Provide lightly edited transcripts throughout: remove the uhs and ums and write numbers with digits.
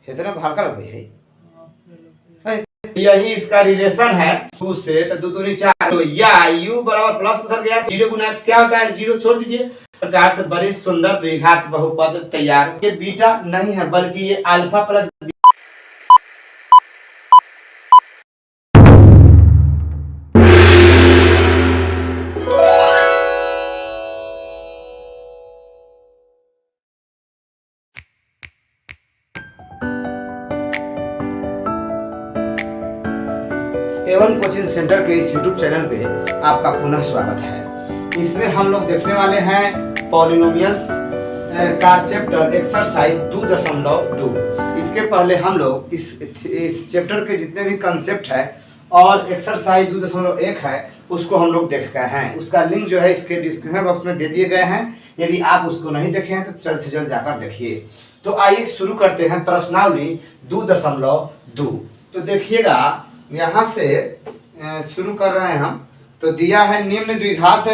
इतना हल्का लग रही है। यही इसका रिलेशन है 2 से, तो 2 दूनी 4, तो या u बराबर प्लस उधर गया 0 गुना x क्या होता है 0, छोड़ दीजिए। प्रकार से बड़ी सुंदर द्विघात बहुपद तैयार। ये बीटा नहीं है बल्कि ये alpha plus Avon coaching centre के इस यूट्यूब चैनल पे आपका पुनः स्वागत है। इसमें हम लोग देखने वाले हैं पॉलिनोमियल्स का चैप्टर एक्सरसाइज 2.2। इसके पहले हम लोग इस चैप्टर के जितने भी कंसेप्ट है और एक्सरसाइज 2.1 है उसको हम लोग देख गए हैं। उसका लिंक जो है इसके डिस्क्रिप्शन बॉक्स में दे दिए गए हैं। यदि आप उसको नहीं देखे हैं तो जल्द से जल्द जाकर देखिए। तो आइए शुरू करते हैं प्रश्नावली 2.2। तो देखिएगा यहाँ से शुरू कर रहे हैं हम। तो दिया है निम्न द्विघात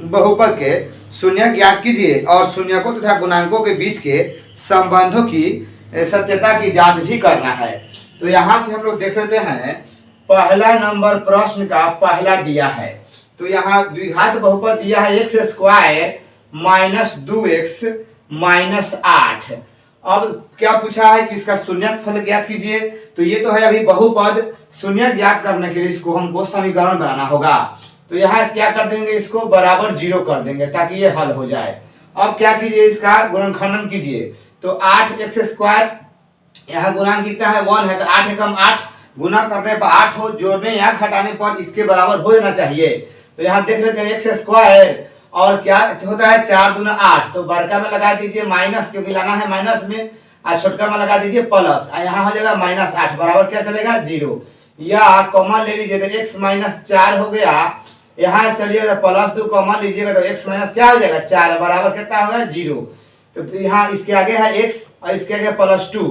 बहुपद के शून्य ज्ञात कीजिए और शून्यकों तथा गुणांकों के बीच के संबंधों की सत्यता की जांच भी करना है। तो यहाँ से हम लोग देख लेते हैं पहला नंबर प्रश्न का पहला दिया है। तो यहाँ द्विघात बहुपद दिया है x square minus 2x minus 8। अब क्या पूछा है कि इसका शून्यफल ज्ञात कीजिए। तो ये तो है अभी बहुपद, शून्य ज्ञात करने के लिए इसको हमको समीकरण बनाना होगा। तो यहाँ क्या कर देंगे, इसको बराबर 0 कर देंगे ताकि ये हल हो जाए। अब क्या कीजिए, इसका गुणनखंडन कीजिए। तो 8x स्क्वायर, यहाँ गुणांक कितना है 1 है, तो 8 एकम 8 गुना करने पर 8 हो, जोड़ने या घटाने पर इसके बराबर हो जाना चाहिए। तो यहाँ देख लेते हैं x स्क्वायर और क्या होता है 4 दूना 8। तो बड़का में लगा दीजिए माइनस, क्योंकि लाना है माइनस में, और छोटका में लगा दीजिए प्लस। यहाँ हो जाएगा माइनस 8 बराबर क्या चलेगा 0, या कॉमन ले लीजिए तो x माइनस 4 हो गया। यहाँ चलिए प्लस 2 कॉमन लीजिएगा तो x माइनस क्या हो जाएगा 4 बराबर कितना होगा 0। तो यहाँ इसके आगे है x और इसके आगे प्लस 2,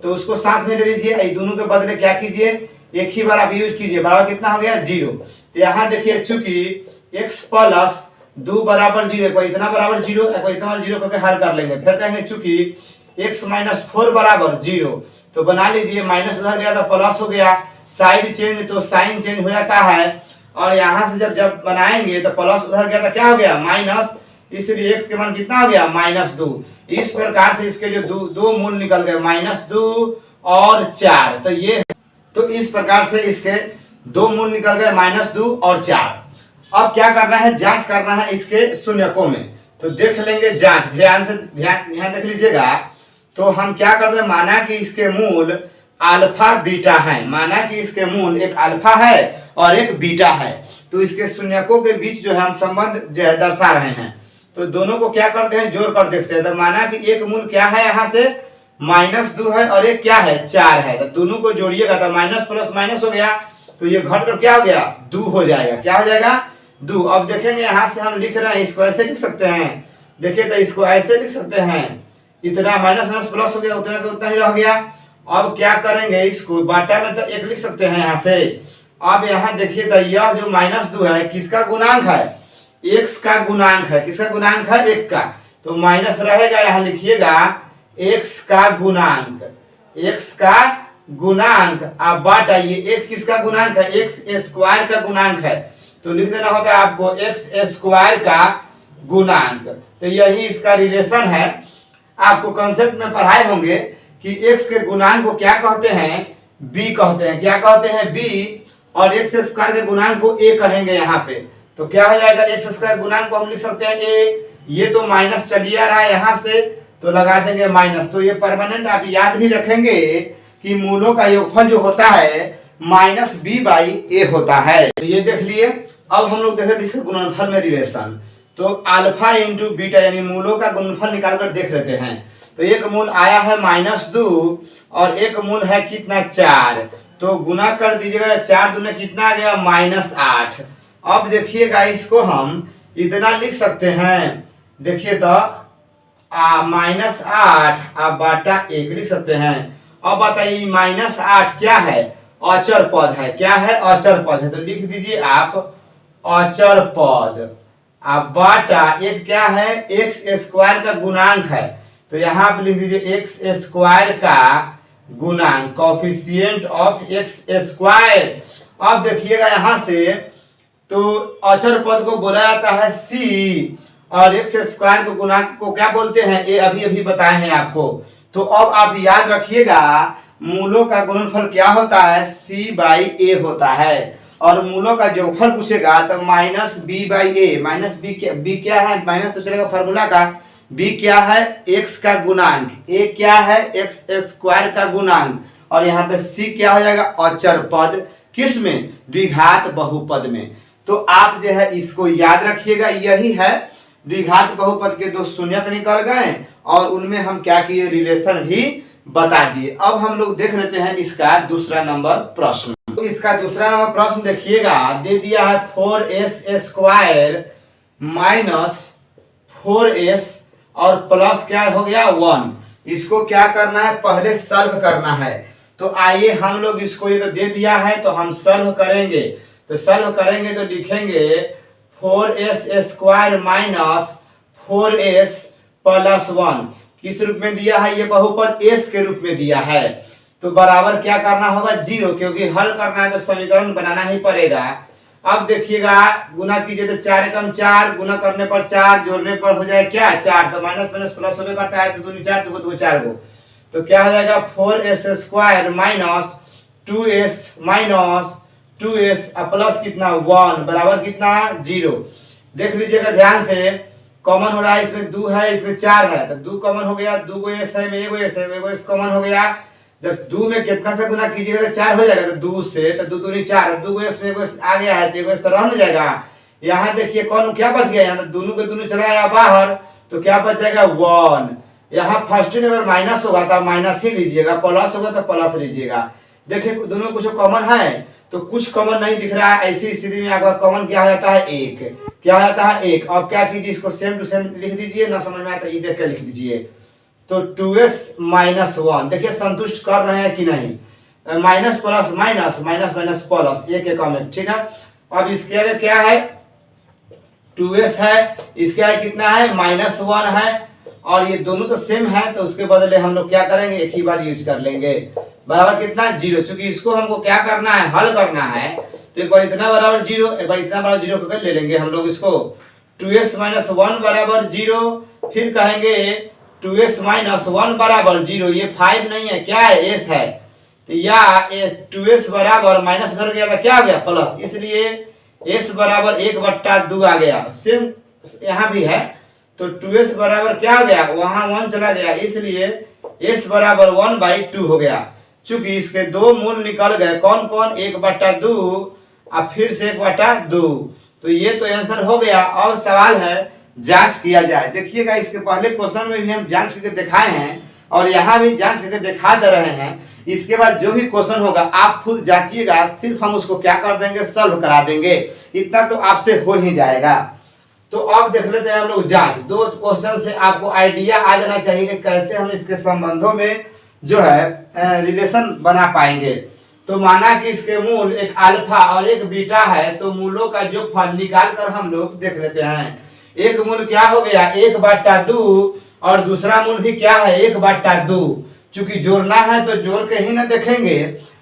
तो उसको साथ में ले लीजिए। दोनों के बदले क्या कीजिए, एक ही बार आप यूज कीजिए, बराबर कितना हो गया 0। तो यहाँ देखिए चूंकि x प्लस 2 बराबर 0, कोई इतना बराबर 0, कोई इतना 0 करके हल कर लेंगे। फिर कहेंगे चूंकि x माइनस 4 बराबर 0, तो बना लीजिए माइनस उधर गया तो प्लस हो गया, साइड चेंज तो साइन चेंज हो जाता है। और यहाँ से जब बनाएंगे तो प्लस उधर गया तो क्या हो गया माइनस, इसलिए x के मान कितना हो गया -2। इस प्रकार से इसके जो दो मूल निकल गए -2 और 4। तो ये तो इस प्रकार से इसके दो मूल निकल गए -2 और 4। अब क्या करना है, जांच करना है इसके शून्यकों में। तो देख लेंगे जांच, ध्यान से ध्यान देख लीजिएगा। तो हम क्या करते हैं, माना कि इसके मूल अल्फा बीटा है, माना कि इसके मूल एक अल्फा है और एक बीटा है। तो इसके शून्यकों के बीच जो है हम संबंध जो है दर्शा रहे हैं। तो दोनों को क्या करते हैं, जोड़ कर देखते हैं। तो माना कि एक मूल क्या है यहाँ से -2 है और एक क्या है 4 है, तो दोनों को जोड़िएगा तो माइनस प्लस माइनस हो गया, तो ये घट कर क्या हो गया 2 हो जाएगा। क्या हो जाएगा 2। अब देखेंगे यहाँ से हम लिख रहे हैं, इसको ऐसे लिख सकते हैं। देखिए तो इसको ऐसे लिख सकते हैं, इतना माइनस माइनस प्लस हो गया, उतना का उतना ही रह गया। अब क्या करेंगे, इसको बाटा में तो 1 लिख सकते हैं यहाँ से। अब यहाँ देखिए तो यह जो -2 है किसका गुणांक है, x का गुणांक है। किसका गुणांक है, x का। तो माइनस रहेगा, यहाँ लिखिएगा x का गुणांक, x का गुणांक। अब बाटा ये एक किसका गुणांक है, x स्क्वायर का गुणांक है। तो लिख देना होता है आपको x स्क्वायर का गुणांक। तो यही इसका रिलेशन है। आपको कंसेप्ट में पढ़ाए होंगे कि x के गुणांक को क्या कहते हैं, b कहते हैं। क्या कहते हैं, b। और x स्क्वायर के गुणांक को a कहेंगे यहाँ पे। तो क्या हो जाएगा, x स्क्वायर गुणांक को हम लिख सकते हैं a। ये तो माइनस चलिए आ रहा है यहाँ से, तो लगा देंगे माइनस। तो ये परमानेंट आप याद भी रखेंगे कि मूलों का योगफल जो होता है -b/a होता है। तो ये देख लिए। अब हम लोग देख रहे थे इसके गुणनफल में रिलेशन। तो अल्फा इंटू बीटा यानी मूलों का गुणनफल निकाल कर देख लेते हैं। तो एक मूल आया है -2 और एक मूल है कितना 4, तो गुना कर दीजिएगा, 4 दूने कितना आ गया -8। अब देखिएगा इसको हम इतना लिख सकते हैं, देखिए तो -8 अब बाटा 1 लिख सकते हैं। अब बताइए -8 क्या है, अचर पद है। क्या है, अचर पद है। तो लिख दीजिए आप अचर पद। अब बाटा 1 क्या है, x स्क्वायर का गुणांक है। तो यहाँ आप लिख दीजिए एक्स स्क्वायर का गुणांक, कोफिशिएंट ऑफ एक्स स्क्वायर। अब देखिएगा यहाँ से, तो अचर पद को बोला जाता है सी, और एक्स स्क्वायर को गुणांक को क्या बोलते हैं, ये अभी अभी बताए हैं आपको। तो अब आप याद रखिएगा मूलों का गुणनफल क्या होता है, सी बाई ए होता है, और मूलों का जोगफल पूछेगा तो minus B by A. Minus B क्या है, माइनस तो चलेगा फार्मूला का, बी क्या है एक्स का गुणांक, ए क्या है एक्स स्क्वायर का गुणांक, और यहाँ पे सी क्या हो जाएगा अचर पद, किस में, द्विघात बहुपद में। तो आप जो है इसको याद रखिएगा, यही है द्विघात बहुपद के दो शून्यक निकल गए और उनमें हम क्या किए, रिलेशन भी बता दिए। अब हम लोग देख लेते हैं इसका दूसरा नंबर प्रश्न। तो इसका दूसरा नंबर प्रश्न देखिएगा, दे दिया है 4s स्क्वायर माइनस 4s और प्लस क्या हो गया 1। इसको क्या करना है, पहले सॉल्व करना है। तो आइए हम लोग इसको, ये तो दे दिया है तो हम सॉल्व करेंगे। तो सॉल्व करेंगे तो लिखेंगे 4s square minus 4s plus 1। किस रूप में दिया है, ये बहुपद s के रूप में दिया है। तो बराबर क्या करना होगा 0, क्योंकि हल करना है तो समीकरण बनाना ही पड़ेगा। अब देखिएगा गुना कीजिए तो 4 एकम 4, गुना करने पर 4, जोड़ने पर हो जाए क्या 4, तो माइनस माइनस प्लस होने करता है, तो 2 4 2 4 को, तो क्या हो जाएगा 4s square minus 2s minus 2s plus कितना 1 बराबर कितना 0। देख लीजिएगा ध्यान से, कॉमन हो रहा है, इसमें 2 है इसमें 4 है, तो 2 कॉमन हो गया, 2 को s है में 1 s है, 1 s कॉमन हो गया। जब 2 में कितना से गुना कीजिएगा तो 4 हो जाएगा, तो 2 से, तो 2 दूनी 4, 2 को s में 1 s आ गया है, तो 1 s तो रह जाएगा। यहाँ देखिए कौन क्या बच गया, यहाँ तो दोनों के दोनों चला गया बाहर, तो क्या बचेगा 1। यहाँ फर्स्ट में अगर माइनस होगा तो माइनस ही लीजिएगा, प्लस होगा तो प्लस लीजिएगा। देखिए दोनों कुछ कॉमन है, तो कुछ कॉमन नहीं दिख रहा है, ऐसी स्थिति में आपका कॉमन क्या हो जाता है 1, क्या हो जाता है 1। अब क्या कीजिए, इसको सेम टू सेम लिख दीजिए, ना समझ में आए तो ये देख के लिख दीजिए। तो 2s माइनस 1, देखिए संतुष्ट कर रहे हैं कि नहीं, minus plus minus minus minus plus, एक एक कॉमन, ठीक है। अब इसके आगे क्या है 2s है, इसके आगे कितना है माइनस 1 है, और ये दोनों तो सेम है, तो उसके बदले हम लोग क्या करेंगे एक ही बार यूज कर लेंगे, बराबर कितना 0। चूंकि इसको हमको क्या करना है, हल करना है, तो एक बार इतना बराबर 0, एक बार इतना बराबर 0 करके ले लेंगे हम लोग इसको। 2s माइनस 1 बराबर 0, फिर कहेंगे 2s माइनस 1 बराबर 0, ये 5 नहीं है, क्या है s है, तो या 2s बराबर माइनस कर गया था क्या आ गया प्लस, इसलिए s बराबर 1/2 आ गया। सेम यहाँ भी है, तो 2s बराबर क्या आ गया, वहां 1 चला गया, इसलिए s बराबर 1/2 हो गया। चूंकि इसके दो मूल निकल गए, कौन कौन 1/2 और फिर से 1/2, तो ये तो आंसर हो गया। अब सवाल है जांच किया जाए। देखिएगा इसके पहले क्वेश्चन में भी हम जांच करके दिखाए हैं और यहाँ भी जांच करके दिखा दे रहे हैं। इसके बाद जो भी क्वेश्चन होगा आप खुद जांचिएगा, सिर्फ हम उसको क्या कर देंगे, सॉल्व करा देंगे, इतना तो आपसे हो ही जाएगा। तो अब देख लेते हैं हम लोग जांच। दो क्वेश्चन से आपको आइडिया आ जाना चाहिए कि कैसे हम इसके संबंधों में जो है रिलेशन बना पाएंगे। तो माना कि इसके मूल एक अल्फा और एक बीटा है, तो मूलों का जो फल निकाल कर हम लोग देख लेते हैं। एक मूल क्या हो गया 1/2 और दूसरा मूल भी क्या है 1/2। चूंकि जोड़ना है तो जोड़ के ही ना देखेंगे।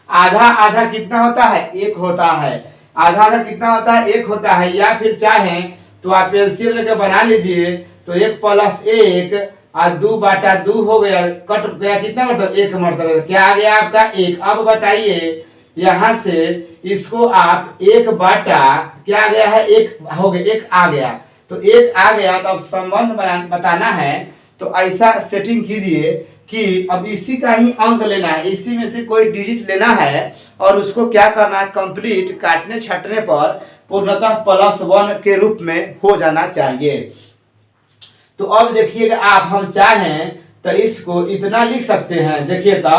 आधा आधा कितना होता है 1 होता है, आधा आधा कितना होता है 1 होता है। या फिर चाहें तो आप एलसीएम लेकर बना लीजिए, तो 1 + 1 और 2/2 हो गया, कट गया कितना मतलब 1 मतलब, क्या आ गया आपका 1। अब बताइए यहाँ से इसको आप 1/, क्या आ गया है 1 हो गया, 1 आ गया, तो 1 आ गया। तो अब संबंध बताना है, तो ऐसा सेटिंग कीजिए कि अब इसी का ही अंक लेना है, इसी में से कोई डिजिट लेना है और उसको क्या करना है कंप्लीट काटने छाटने पर पूर्णतः +1 के रूप में हो जाना चाहिए। तो अब देखिएगा आप, हम चाहें तो इसको इतना लिख सकते हैं। देखिए तो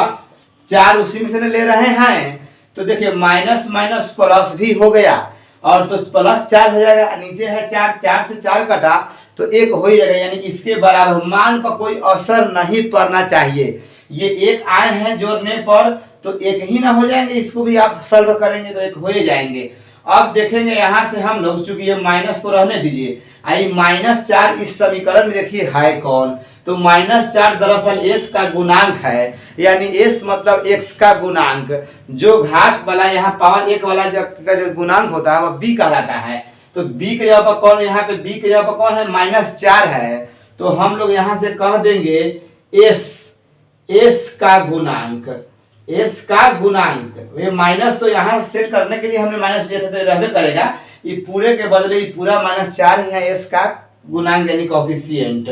4 उसी में से ले रहे हैं, तो देखिए माइनस माइनस प्लस भी हो गया, और तो +4 हो जाएगा, नीचे है 4, 4 से 4 कटा तो 1 हो ही जाएगा, यानी इसके बराबर। मान पर कोई असर नहीं पड़ना चाहिए। ये 1 आए हैं जोड़ने पर तो 1 ही ना हो जाएंगे, इसको भी आप सॉल्व करेंगे तो 1 हो ही जाएंगे। अब देखेंगे यहाँ से हम लोग, चूंकि ये माइनस को रहने दीजिए, आई -4 इस समीकरण में देखिए है कौन, तो -4 दरअसल s का गुणांक है, यानी s मतलब x का गुणांक, जो घात वाला यहाँ पावर 1 वाला जो गुणांक होता है वह b कहलाता है। तो b के जगह पर कौन, यहाँ पे b के जगह पर कौन है, -4 है, तो हम लोग यहाँ से कह देंगे s का गुणांक, s का गुणांक, ये माइनस तो यहाँ सेट करने के लिए हमने माइनस दिया था तो रहबे करेगा, ये पूरे के बदले ये पूरा -4 है s का गुणांक यानी कोफिशिएंट।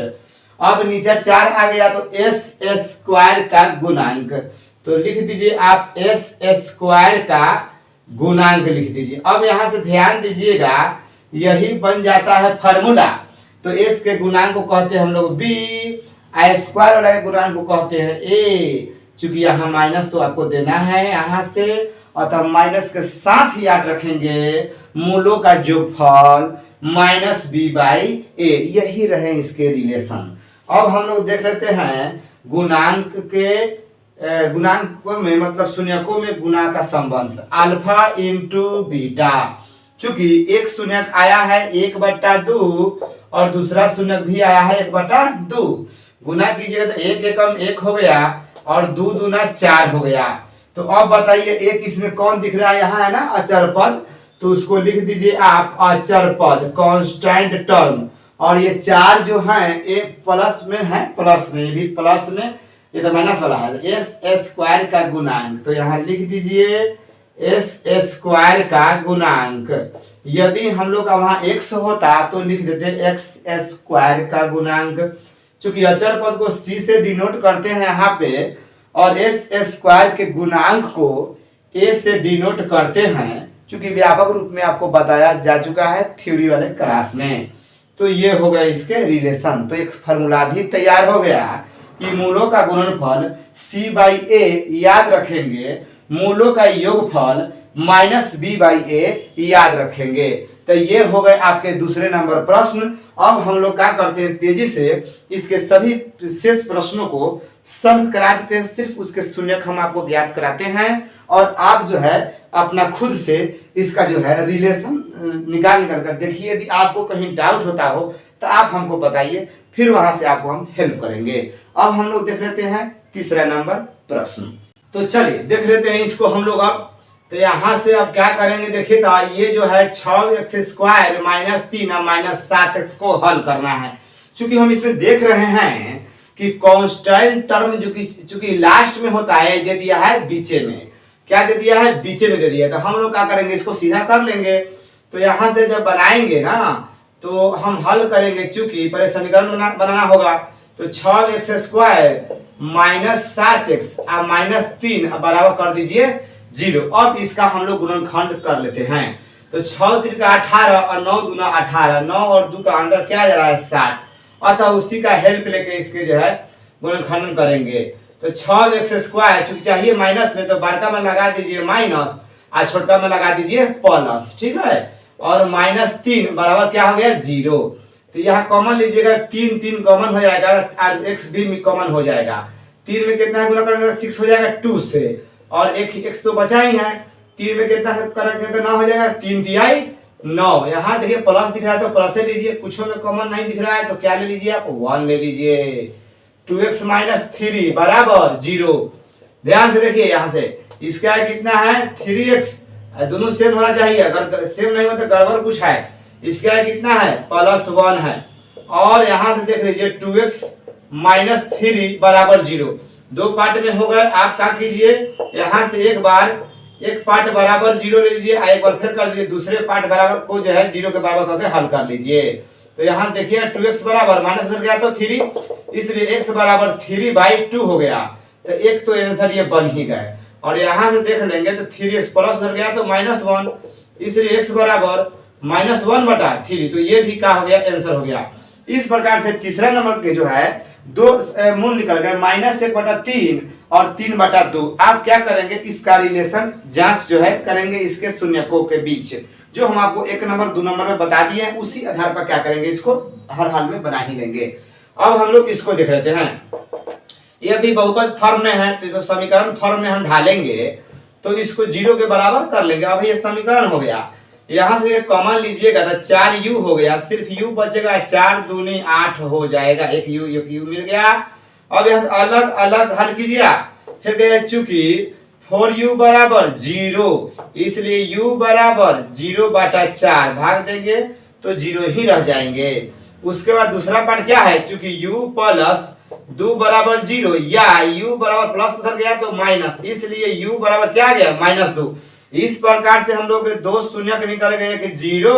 अब नीचे 4 आ गया तो s स्क्वायर का गुणांक, तो लिख दीजिए आप s स्क्वायर का गुणांक लिख दीजिए। अब यहाँ से ध्यान दीजिएगा, यही बन जाता है फार्मूला, तो s के गुणांक को कहते हैं हम लोग b, स्क्वायर वाला के गुणांक को कहते हैं a। चूंकि यहाँ माइनस तो आपको देना है यहाँ से, अतः माइनस के साथ ही याद रखेंगे मूलों का जोगफल -b/a, यही रहे इसके रिलेशन। अब हम लोग देख लेते हैं गुणांक के गुणांक में मतलब शून्यकों में गुणा का संबंध, अल्फा इंटू बीटा। चूंकि एक शून्यक आया है 1/2 और दूसरा शून्यक भी आया है 1/2, गुना कीजिएगा तो 1 एकम 1 हो गया और 2 दूना 4 हो गया। तो अब बताइए एक इसमें कौन दिख रहा है, यहाँ है ना अचर पद, तो उसको लिख दीजिए आप अचर पद, कांस्टेंट टर्म। और ये 4 जो है एक प्लस में है, प्लस में, ये भी प्लस में, ये तो माइनस वाला है, एस स्क्वायर का गुणांक, तो यहाँ लिख दीजिए एस स्क्वायर का गुणांक। यदि हम लोग का वहां x होता तो लिख देते एक्स स्क्वायर का गुणांक। चूंकि अचर पद को c से डिनोट करते हैं यहाँ पे, और एस स्क्वायर के गुणांक को a से डिनोट करते हैं, चूंकि व्यापक रूप में आपको बताया जा चुका है थ्योरी वाले क्लास में। तो ये हो गया इसके रिलेशन। तो एक फॉर्मूला भी तैयार हो गया कि मूलों का गुणनफल c/a, याद रखेंगे मूलों का योगफल -b/a, याद रखेंगे। तो ये हो गए आपके दूसरे नंबर प्रश्न। अब हम लोग क्या करते हैं, तेजी से इसके सभी शेष प्रश्नों को सॉल्व करा देते हैं, सिर्फ उसके शून्यक हम आपको ज्ञात कराते हैं और आप जो है अपना खुद से इसका जो है रिलेशन निकाल कर देखिए। यदि आपको कहीं डाउट होता हो तो आप हमको बताइए, फिर वहां से आपको हम हेल्प करेंगे। अब हम लोग देख लेते हैं तीसरा नंबर प्रश्न। तो चलिए देख लेते हैं इसको हम लोग। अब तो यहाँ से अब क्या करेंगे, देखिए तो ये जो है 6x स्क्वायर -3 और -7x को हल करना है। चूंकि हम इसमें देख रहे हैं कि कांस्टेंट टर्म जो कि चूंकि लास्ट में होता है, दे दिया है बीचे में। क्या दे दिया है, बीचे में दे दिया है। तो हम लोग क्या करेंगे, इसको सीधा कर लेंगे। तो यहाँ से जब बनाएंगे ना तो हम हल करेंगे, चूंकि पहले समीकरण बनाना होगा। तो 6x स्क्वायर -7x और -3 बराबर कर दीजिए 0। अब इसका हम लोग गुणनखंड कर लेते हैं। तो 6 3 का 18 और 9 दूना 18, 9 और 2 का अंदर क्या जा रहा है 60, अतः उसी का हेल्प लेके इसके जो है गुणनखंड करेंगे। तो 6x स्क्वायर चूंकि चाहिए माइनस में, तो बड़का में लगा दीजिए माइनस और छोटका में लगा दीजिए प्लस, ठीक है। और -3 बराबर क्या हो गया 0। तो यहाँ कॉमन लीजिएगा, 3 3 कॉमन हो जाएगा और x भी कॉमन हो जाएगा। 3 में कितना गुना करेंगे 6 हो जाएगा 2 से, और एक x तो बचा ही है। 3 में कितना करेंगे तो 9 हो जाएगा, 3 तिहाई 9। यहाँ देखिए प्लस दिख रहा है तो प्लस ले लीजिए, कुछ में कॉमन नहीं दिख रहा है तो क्या ले लीजिए आप 1 ले लीजिए। 2x - 3 बराबर 0। ध्यान से देखिए, यहाँ से इसका कितना है 3x, दोनों सेम होना चाहिए, अगर सेम नहीं हो तो गड़बड़ कुछ है। इसका कितना है +1 है। और यहाँ से देख लीजिए 2x - 3 बराबर 0। दो पार्ट में हो गए। आप क्या कीजिए, यहाँ से एक पार्ट बराबर 0 ले लीजिए, एक बार फिर कर दीजिए, दूसरे पार्ट बराबर को जो है 0 के बराबर करके हल कर लीजिए। तो यहाँ देखिए 2x बराबर माइनस उधर गया तो 3, इसलिए x बराबर 3/2 हो गया। तो एक तो आंसर ये बन ही गए। और यहाँ से देख लेंगे तो 3x प्लस उधर गया तो -1, इसलिए x बराबर -1/3। तो ये भी क्या हो गया, आंसर हो गया। इस प्रकार से तीसरा नंबर के जो है दो मूल निकल गए, -1/3 और 3/2। आप क्या करेंगे, इसका रिलेशन जांच जो है करेंगे इसके शून्यकों के बीच, जो हम आपको 1 नंबर 2 नंबर में बता दिए हैं। उसी आधार पर क्या करेंगे, इसको हर हाल में बना ही लेंगे। अब हम लोग इसको देख लेते हैं। ये भी बहुपद फॉर्म में है, तो इसको समीकरण फॉर्म में हम ढालेंगे तो इसको 0 के बराबर कर लेंगे। अब ये समीकरण हो गया, यहाँ से ये कॉमन लीजिएगा तो 4u हो गया, सिर्फ u बचेगा, 4 दूनी 8 हो जाएगा, एक u मिल गया। अब यहाँ से अलग अलग हल कीजिए, फिर गया चूंकि 4u बराबर 0, इसलिए u बराबर 0/4 भाग देंगे तो 0 ही रह जाएंगे। उसके बाद दूसरा पार्ट क्या है, चूंकि u प्लस 2 बराबर 0 या u बराबर प्लस उधर गया तो माइनस, इसलिए u बराबर क्या आ गया -2। इस प्रकार से हम लोग दो शून्य निकल गए, एक 0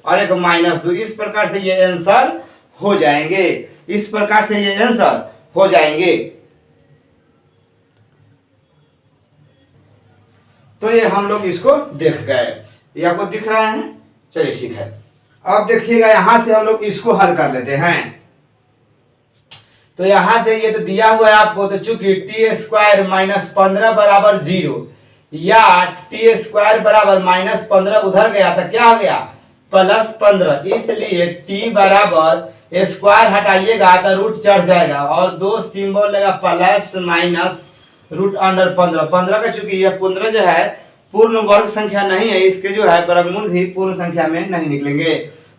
और एक -2। इस प्रकार से ये आंसर हो जाएंगे, इस प्रकार से ये आंसर हो जाएंगे। तो ये हम लोग इसको देख गए, ये आपको दिख रहा है, चलिए ठीक है। अब देखिएगा यहां से हम लोग इसको हल कर लेते हैं। तो यहां से ये तो दिया हुआ है आपको, तो चूंकि t² - 15 बराबर 0 या t² बराबर -15 उधर गया था, क्या हो गया +15, इसलिए t बराबर स्क्वायर हटाइएगा तो रूट चढ़ जाएगा और दो सिंबल लगा प्लस माइनस √15। 15 का चूंकि यह 15 जो है पूर्ण वर्ग संख्या नहीं है, इसके जो है वर्गमूल भी पूर्ण संख्या में नहीं निकलेंगे।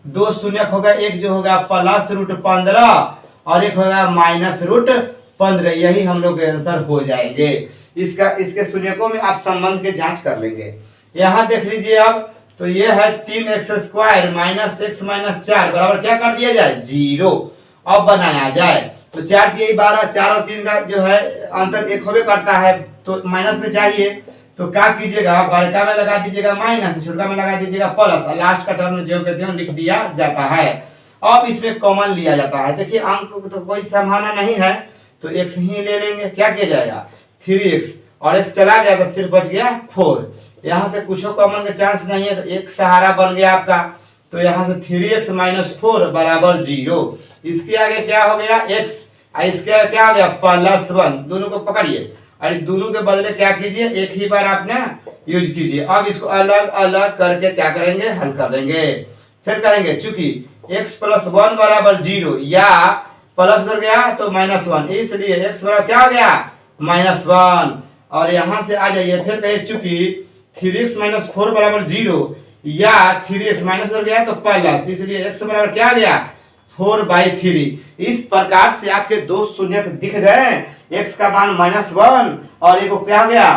दो शून्य होगा, एक जो होगा +√15 और एक होगा -√15, यही हम लोग के आंसर हो जाएंगे। इसके शून्यकों में आप संबंध के जांच कर लेंगे। यहाँ देख लीजिए अब, तो ये है 3x² - x - 4 बराबर क्या कर दिया जाए 0। अब बनाया जाए तो 4 दिए 12, 4 और 3 का जो है अंतर 1 होवे करता है, तो माइनस में चाहिए तो क्या कीजिएगा, बड़का में लगा दीजिएगा माइनस, छोटा में लगा दीजिएगा प्लस, और लास्ट का टर्म जो कहते हैं लिख दिया जाता है। अब इसमें कॉमन लिया जाता है, देखिए अंक तो कोई संभावना नहीं है तो x ही ले लेंगे, क्या किया जाएगा 3x और x चला गया तो सिर्फ बच गया 4। यहाँ से कुछ कॉमन का चांस नहीं है तो एक सहारा बन गया आपका, तो यहाँ से 3x - 4 बराबर 0। इसके आगे क्या हो गया x, इसके आगे क्या हो गया +1, दोनों को पकड़िए और दोनों के बदले क्या कीजिए एक ही बार आपने यूज कीजिए। अब इसको अलग अलग करके क्या करेंगे हल कर लेंगे। फिर कहेंगे चूंकि x + 1 बराबर 0 या प्लस कर गया तो -1, इसलिए x बराबर क्या हो गया -1। और यहां से आ जाइए, फिर कहिए चूंकि 3x - 4 बराबर 0 या 3x माइनस कर गया तो प्लस, इसलिए x बराबर क्या आ गया 4/3। इस प्रकार से आपके दो शून्य दिख गए, x का मान -1 और एक क्या हो गया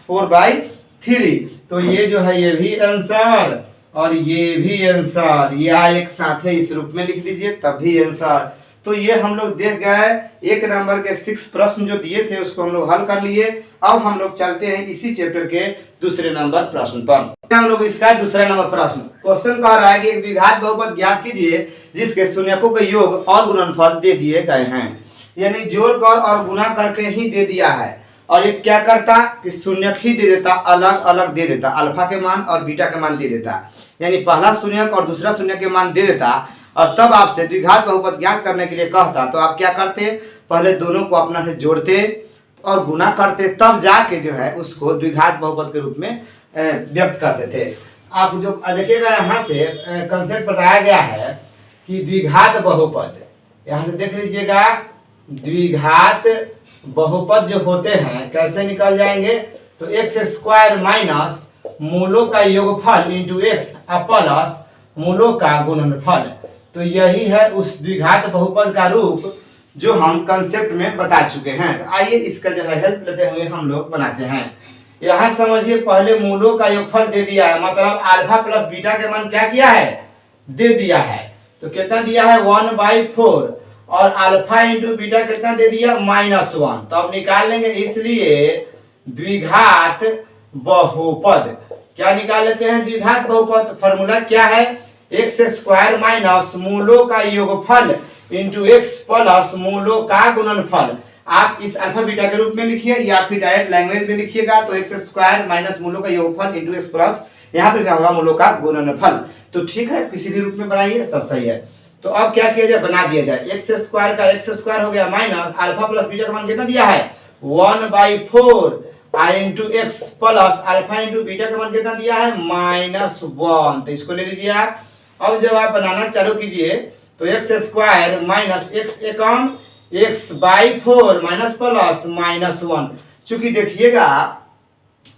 4/3। तो ये जो है ये भी आंसर और ये भी आंसर, या एक साथ इस रूप में लिख दीजिए तब भी आंसर। तो ये हम लोग देख गए, एक नंबर के 6 प्रश्न जो दिए थे उसको हम लोग हल कर लिए। अब हम लोग चलते हैं इसी चैप्टर के दूसरे नंबर प्रश्न पर। हम लोग इसका दूसरा नंबर प्रश्न, क्वेश्चन कह रहा है कि एक द्विघात बहुपद ज्ञात कीजिए जिसके शून्यकों के योग और गुणनफल दे दिए गए हैं, यानी जोड़कर और गुना करके ही दे दिया है। और ये क्या करता कि शून्यक ही दे देता, अलग अलग दे देता, अल्फा के मान और बीटा के मान दे देता, यानी पहला शून्यक और दूसरा शून्यक के मान दे देता और तब आपसे द्विघात बहुपद ज्ञात करने के लिए कहता। तो आप क्या करते, पहले दोनों को अपना से जोड़ते और गुना करते, तब जाके जो है उसको द्विघात बहुपद के रूप में व्यक्त करते थे। आप जो देखिएगा यहाँ से कंसेप्ट बताया गया है कि द्विघात बहुपद, यहाँ से देख लीजिएगा द्विघात बहुपद जो होते हैं कैसे निकल जाएंगे, तो x² माइनस मूलों का योगफल इंटू x प्लस मूलों का गुणनफल। तो यही है उस द्विघात बहुपद का रूप जो हम कंसेप्ट में बता चुके हैं। तो आइए इसका जो है हेल्प लेते हुए हम लोग बनाते हैं। यहाँ समझिए, पहले मूलों का योगफल दे दिया है, मतलब अल्फा प्लस बीटा के मान क्या किया है दे दिया है। तो कितना दिया है 1/4 और अल्फा इंटू बीटा कितना दे दिया -1। तो अब निकाल लेंगे, इसलिए द्विघात बहुपद क्या निकाल लेते हैं, द्विघात बहुपद फॉर्मूला क्या है x² माइनस मूलों का योगफल इंटू x प्लस मूलों का गुणनफल। आप इस अल्फा बीटा के रूप में लिखिए या फिर डायरेक्ट लैंग्वेज में लिखिएगा, तो x² माइनस मूलों का योगफल इंटू x प्लस यहाँ पे क्या होगा मूलों का गुणनफल। तो ठीक है, किसी भी रूप में बनाइए सब सही है। तो अब क्या किया जाए, बना दिया जाए, x² का x² हो गया माइनस अल्फा प्लस बीटा का मान कितना दिया है 1/4 into x plus alpha into beta का मान कितना दिया है -1। तो इसको ले लीजिए आप। अब जब आप बनाना चालू कीजिए तो x² माइनस x एकम x/4 माइनस प्लस -1। चूंकि देखिएगा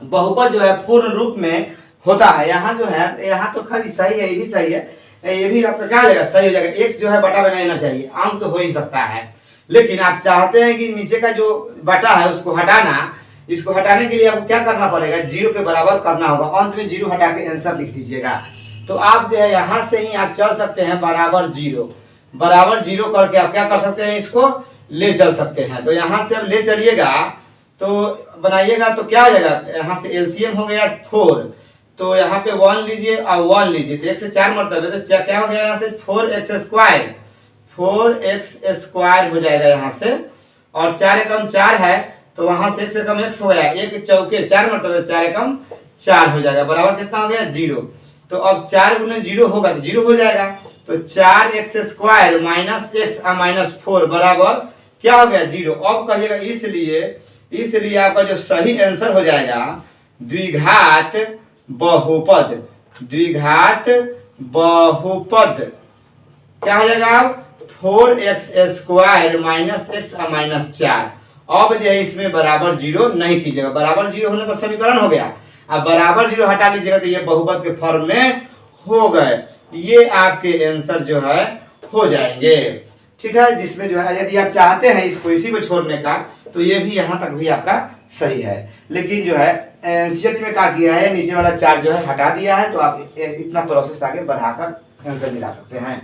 बहुपद जो है पूर्ण रूप में होता है। यहाँ जो है, यहाँ तो खैर सही है, ये भी सही है, ये भी आपका क्या हो जाएगा, सही हो जाएगा। x जो है बटा में नहीं आना चाहिए, अंक तो हो ही सकता है, लेकिन आप चाहते हैं कि नीचे का जो बटा है उसको हटाना, इसको हटाने के लिए आपको क्या करना पड़ेगा, 0 के बराबर करना होगा। अंत में 0 हटा के आंसर लिख दीजिएगा। तो आप जो है यहाँ से ही आप चल सकते हैं बराबर 0, बराबर 0 करके आप क्या कर सकते हैं, इसको ले चल सकते हैं। तो यहाँ से अब ले चलिएगा तो बनाइएगा तो क्या हो जाएगा, यहाँ से एलसीएम हो गया 4, तो यहाँ पे 1 लीजिए और 1 लीजिए, तो 1 से 4 मरतबे, तो क्या हो गया यहाँ से 4x स्क्वायर, 4x स्क्वायर हो जाएगा यहाँ से, और 4 एकम 4 है तो वहां से 1 से कम x हो गया, 1 चौके 4 मरतबे, 4 एकम 4 हो जाएगा, बराबर कितना हो गया 0। तो अब 4 गुने 0 होगा तो 0 हो जाएगा, तो 4x square minus x minus 4 बराबर क्या हो गया 0। अब कहिएगा इसलिए आपका जो सही आंसर हो जाएगा द्विघात बहुपद, द्विघात बहुपद क्या हो जाएगा, 4x square minus x minus 4। अब जो है इसमें बराबर 0 नहीं कीजिएगा, बराबर 0 होने पर समीकरण हो गया, अब बराबर 0 हटा लीजिएगा तो ये बहुपद के फॉर्म में हो गए, ये आपके आंसर जो है हो जाएंगे। ठीक है, जिसमें जो है यदि आप चाहते हैं इसको इसी में छोड़ने का तो ये भी यहाँ तक भी आपका सही है, लेकिन जो है एनसीईआरटी में क्या किया है, नीचे वाला 4 जो है हटा दिया है, तो आप इतना प्रोसेस आगे बढ़ाकर आंसर मिला सकते हैं।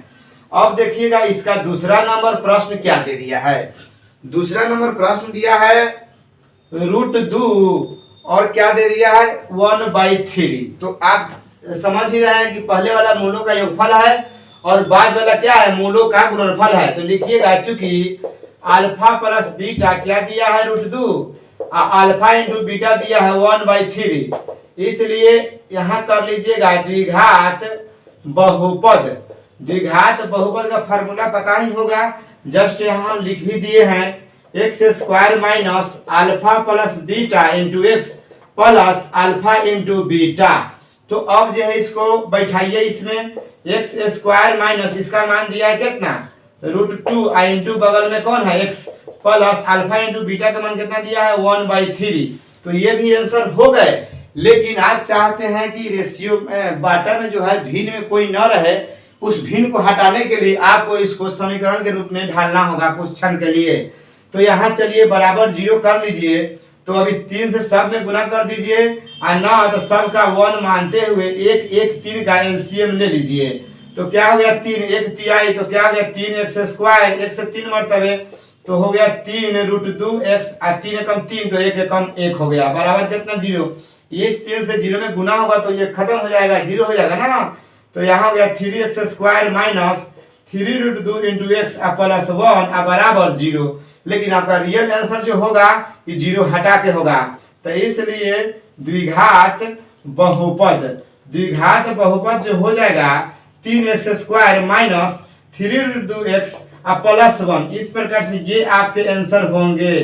अब देखिएगा इसका दूसरा नंबर प्रश्न क्या दे दिया है। दूसरा नंबर प्रश्न दिया है √2 और क्या दे दिया है 1/3। तो आप समझ ही रहे हैं कि पहले वाला मूलों का योगफल है और बाद वाला क्या है, मूलों का गुणनफल है। तो लिखिएगा चूंकि अल्फा प्लस बीटा क्या दिया है √2, अल्फा इंटू बीटा दिया है 1/3, इसलिए यहाँ कर लीजिएगा द्विघात बहुपद। द्विघात बहुपद का फॉर्मूला पता ही होगा, जस्ट यहाँ हम लिख भी दिए हैं, x square minus alpha plus beta into x plus alpha into beta. तो अब जो है इसको बैठाइए, इसमें x स्क्वायर माइनस इसका मान दिया है कितना √2 और इंटू बगल में कौन है x plus alpha into beta का मान कितना दिया है 1/3। तो ये भी आंसर हो गए, लेकिन आप चाहते हैं कि रेशियो बाटा में जो है भिन्न में कोई न रहे, उस भिन्न को हटाने के लिए आपको इसको समीकरण के रूप में ढालना होगा कुछ क्षण के लिए। तो यहाँ चलिए बराबर 0 कर लीजिए, तो अब इस 3 से सब में गुना कर दीजिए और ना तो सब का 1 मानते हुए 1 का एलसीएम ले लीजिए। तो क्या हो गया 3 1 तिहाई, तो क्या हो गया 3x स्क्वायर, 1 से 3 मरतबे, तो हो गया 3 √2x और 3 एकम 3, तो 1 एकम 1 हो गया, बराबर कितना 0। ये इस 3 से 0 में गुना होगा तो ये खत्म हो जाएगा, 0 हो जाएगा ना। तो यहाँ हो गया 3x square minus 3√2 into x plus 1 बराबर 0। लेकिन आपका रियल आंसर जो होगा ये 0 हटा के होगा, तो इसलिए द्विघात बहुपद, द्विघात बहुपद जो हो जाएगा 3x square minus 3√2x plus 1, इस प्रकार से ये आपके आंसर होंगे,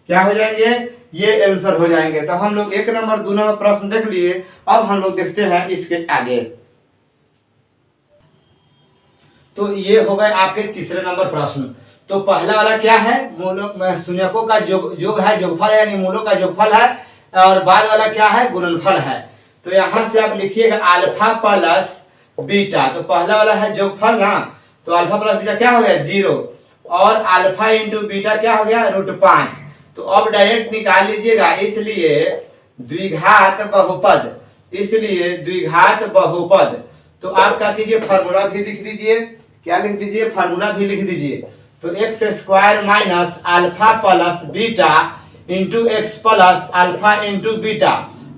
क्या हो जाएंगे, ये आंसर हो जाएंगे। तो हम लोग 1 नंबर 2 नंबर प्रश्न देख लिए, अब हम लोग देखते हैं इसके आगे। तो ये हो गए आपके तीसरे नंबर प्रश्न। तो पहला वाला क्या है, मूलों शून्यकों का योग है, योगफल है, यानी मूलों का योगफल है, और बाद वाला क्या है, गुणनफल है। तो यहाँ से आप लिखिएगा अल्फा प्लस बीटा, तो पहला वाला है योगफल ना, तो अल्फा प्लस बीटा क्या हो गया 0, और अल्फा इंटू बीटा क्या हो गया √5। तो अब डायरेक्ट निकाल लीजिएगा, इसलिए द्विघात बहुपद, इसलिए द्विघात बहुपद। तो आप क्या कीजिए, फार्मूला भी लिख दीजिए, क्या लिख दीजिए, फार्मूला भी लिख दीजिए। तो x square minus alpha plus beta into x plus alpha into beta,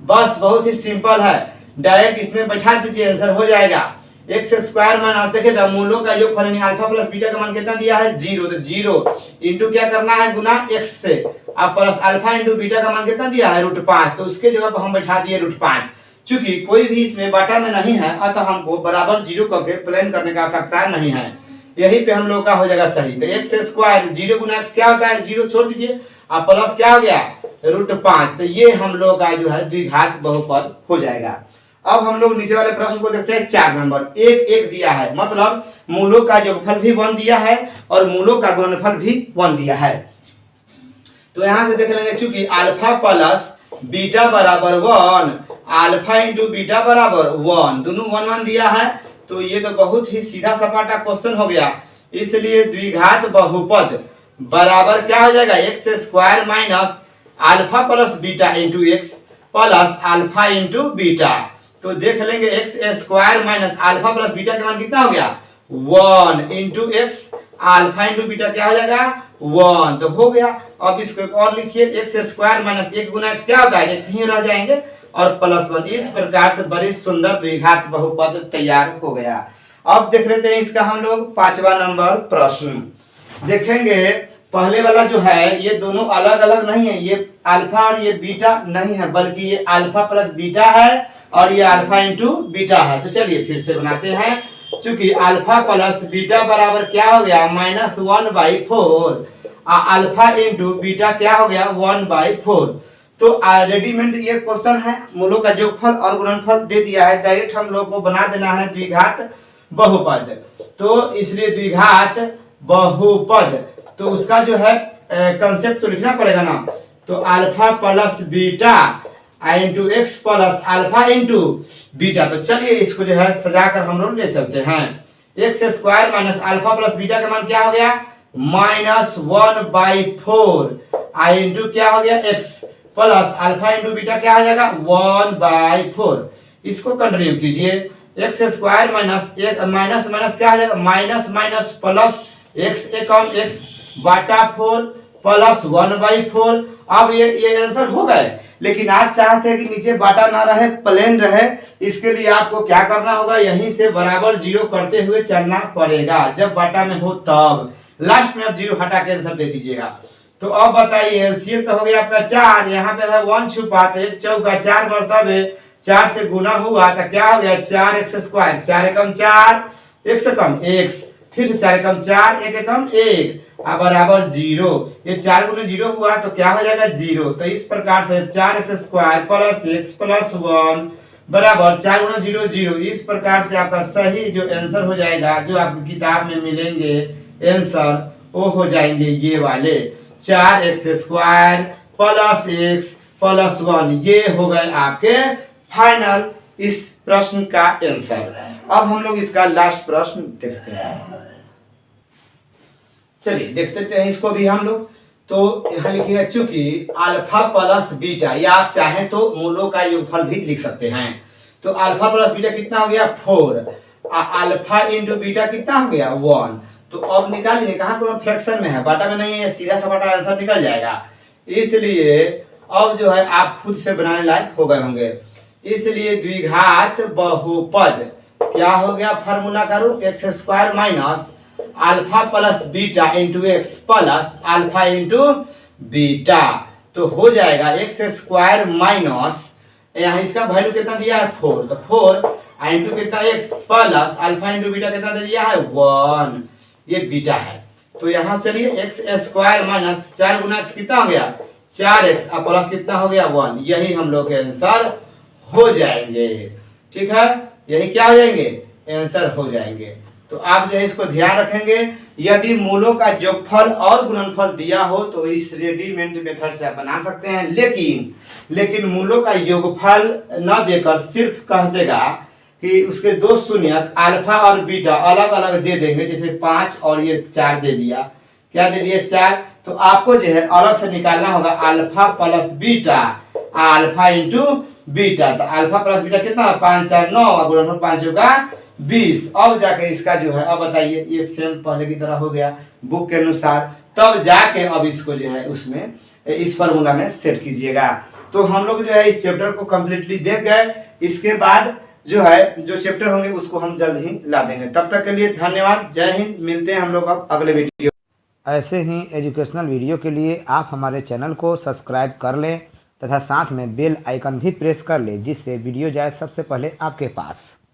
बस बहुत ही सिंपल है, डायरेक्ट इसमें बैठा दीजिए, आंसर हो जाएगा। एक्स स्क्वायर माइनस देखिए मूलों का योगफल यानी अल्फा प्लस बीटा का मान कितना दिया है 0, तो 0 इंटू क्या करना है गुना x से, अब प्लस अल्फा इंटू बीटा का मान कितना दिया है √5, तो उसके जगह पर हम बैठा दिए √5। चूंकि कोई भी इसमें बाटा में नहीं है, अतः हमको बराबर 0 करके प्लान करने का आवश्यकता नहीं है, यही पे हम लोग का हो जाएगा सही। तो x स्क्वायर 0 गुना x क्या होता है, 0 छोड़ दीजिए, अब प्लस क्या हो गया √5, तो ये हम लोग का जो है द्विघात बहुपद हो जाएगा। अब हम लोग नीचे वाले प्रश्न को देखते हैं, 4 नंबर। 1 1 दिया है, मतलब मूलों का योगफल भी 1 दिया है और मूलों का गुणनफल भी 1 दिया है। तो यहां से देख लेंगे, चूंकि अल्फा प्लस बीटा बराबर 1, अल्फा इंटू बीटा बराबर 1, दोनों 1 1 दिया है। तो ये तो बहुत ही सीधा सपाटा क्वेश्चन हो गया। इसलिए द्विघात बहुपद बराबर क्या हो जाएगा, x square minus alpha plus beta into x plus alpha into beta. तो देख लेंगे x square minus alpha plus beta का मान कितना हो गया, 1 into x, alpha into beta क्या हो जाएगा 1, तो हो गया। अब इसको एक और लिखिए, एक्स स्क्वायर माइनस 1 गुना एक्स क्या होता है, एक्स ही रह जाएंगे और प्लस 1। इस प्रकार से बड़ी सुंदर द्विघात बहुपद तैयार हो गया। अब देख लेते हैं इसका हम लोग 5वां नंबर प्रश्न देखेंगे। पहले वाला जो है ये दोनों अलग अलग नहीं है, ये अल्फा और ये बीटा नहीं है, बल्कि ये अल्फा प्लस बीटा है और ये अल्फा इंटू बीटा है। तो चलिए फिर से बनाते हैं। चूंकि अल्फा प्लस बीटा बराबर क्या हो गया, -1/4, अल्फा इंटू बीटा क्या हो गया 1/4। तो रेडीमेड ये क्वेश्चन है, मूलों का योगफल और गुणनफल दे दिया है, डायरेक्ट हम लोग को बना देना है द्विघात बहुपद। तो इसलिए द्विघात बहुपद तो उसका जो है कंसेप्ट तो लिखना पड़ेगा ना। तो alpha plus beta into x plus alpha into beta. तो चलिए इसको जो है सजाकर हम लोग ले चलते हैं। X square minus alpha plus beta का मान क्या हो गया, -1/4 इंटू क्या हो गया x plus alpha into beta क्या हो जाएगा 1/4। इसको कंटिन्यू कीजिए, x square minus minus minus क्या हो जाएगा, माइनस माइनस प्लस एक्स एकम एक्स बटा 4 प्लस 1/4। अब ये आंसर हो गए, लेकिन आप चाहते हैं कि नीचे बाटा ना रहे, प्लेन रहे। इसके लिए आपको क्या करना होगा, यहीं से बराबर 0 करते हुए चलना पड़ेगा। जब बाटा में हो तब लास्ट में आप 0 हटा के आंसर दे दीजिएगा। तो अब बताइए, एलसीएम तो हो गया आपका 4, यहाँ पे है 1 छुपा, तो 1 चौका 4 मरतबे 4 से गुना हुआ तो क्या हो गया 4x स्क्वायर, 4 एकम 4 x कम x, फिर से 4 एकम 4 1 एकम 1 बराबर 0। ये 4 गुने 0 हुआ तो क्या हो जाएगा 0। तो इस प्रकार से 4x square plus x plus 1 बराबर 4 गुना 0 0। इस प्रकार से आपका सही जो आंसर हो जाएगा, जो आपकी किताब में मिलेंगे आंसर, वो हो जाएंगे ये वाले 4x square plus x plus 1। ये हो गए आपके फाइनल इस प्रश्न का आंसर। अब हम लोग इसका लास्ट प्रश्न देखते हैं। चलिए देखते हैं इसको भी हम लोग। तो यहाँ लिखिएगा, चूंकि अल्फा प्लस बीटा, या आप चाहें तो मूलों का योगफल भी लिख सकते हैं। तो अल्फा प्लस बीटा कितना हो गया 4, अल्फा इंटू बीटा कितना हो गया 1। तो अब निकालिए, कहाँ कोनो फ्रैक्शन में है, बाटा में नहीं है, सीधा सपाटा आंसर निकल जाएगा। इसलिए अब जो है आप खुद से बनाने लायक हो गए होंगे। इसलिए द्विघात बहुपद क्या हो गया, फार्मूला करो, x square minus alpha plus beta into x plus alpha into beta. तो हो जाएगा एक्स स्क्वायर माइनस, यहाँ इसका वैल्यू कितना दिया है 4, तो 4 इंटू कितना x plus alpha into beta कितना दे दिया है 1, ये बीटा है। तो यहाँ चलिए एक्स स्क्वायर माइनस 4 गुना एक्स कितना हो गया 4x प्लस कितना हो गया 1। यही हम लोग के आंसर हो जाएंगे। ठीक है, यही क्या हो जाएंगे आंसर हो जाएंगे। तो आप जो है इसको ध्यान रखेंगे, यदि मूलों का योगफल और गुणनफल दिया हो तो इस रेडीमेड मेथड से आप बना सकते हैं। लेकिन मूलों का योगफल न देकर सिर्फ कह देगा कि उसके दो शून्यक अल्फा और बीटा अलग अलग दे देंगे, जैसे 5 और ये 4 दे दिया, क्या दे दिया 4। तो आपको जो है अलग से निकालना होगा alpha plus beta, alpha into beta. तो अल्फा प्लस बीटा कितना 5 4 9, गुणनफल 5 का 20। अब जाके इसका जो है, अब बताइए, ये सेम पहले की तरह हो गया बुक के अनुसार, तब जाके अब इसको जो है उसमें इस फार्मूला में सेट कीजिएगा। तो हम लोग जो है इस चैप्टर को कंप्लीटली देख गए। इसके बाद जो है जो चैप्टर होंगे उसको हम जल्द ही ला देंगे। तब तक के लिए धन्यवाद, जय हिंद। मिलते हैं हम लोग अब अगले वीडियो। ऐसे ही एजुकेशनल वीडियो के लिए आप हमारे चैनल को सब्सक्राइब कर लें तथा साथ में बेल आइकन भी प्रेस कर लें, जिससे वीडियो जाए सबसे पहले आपके पास।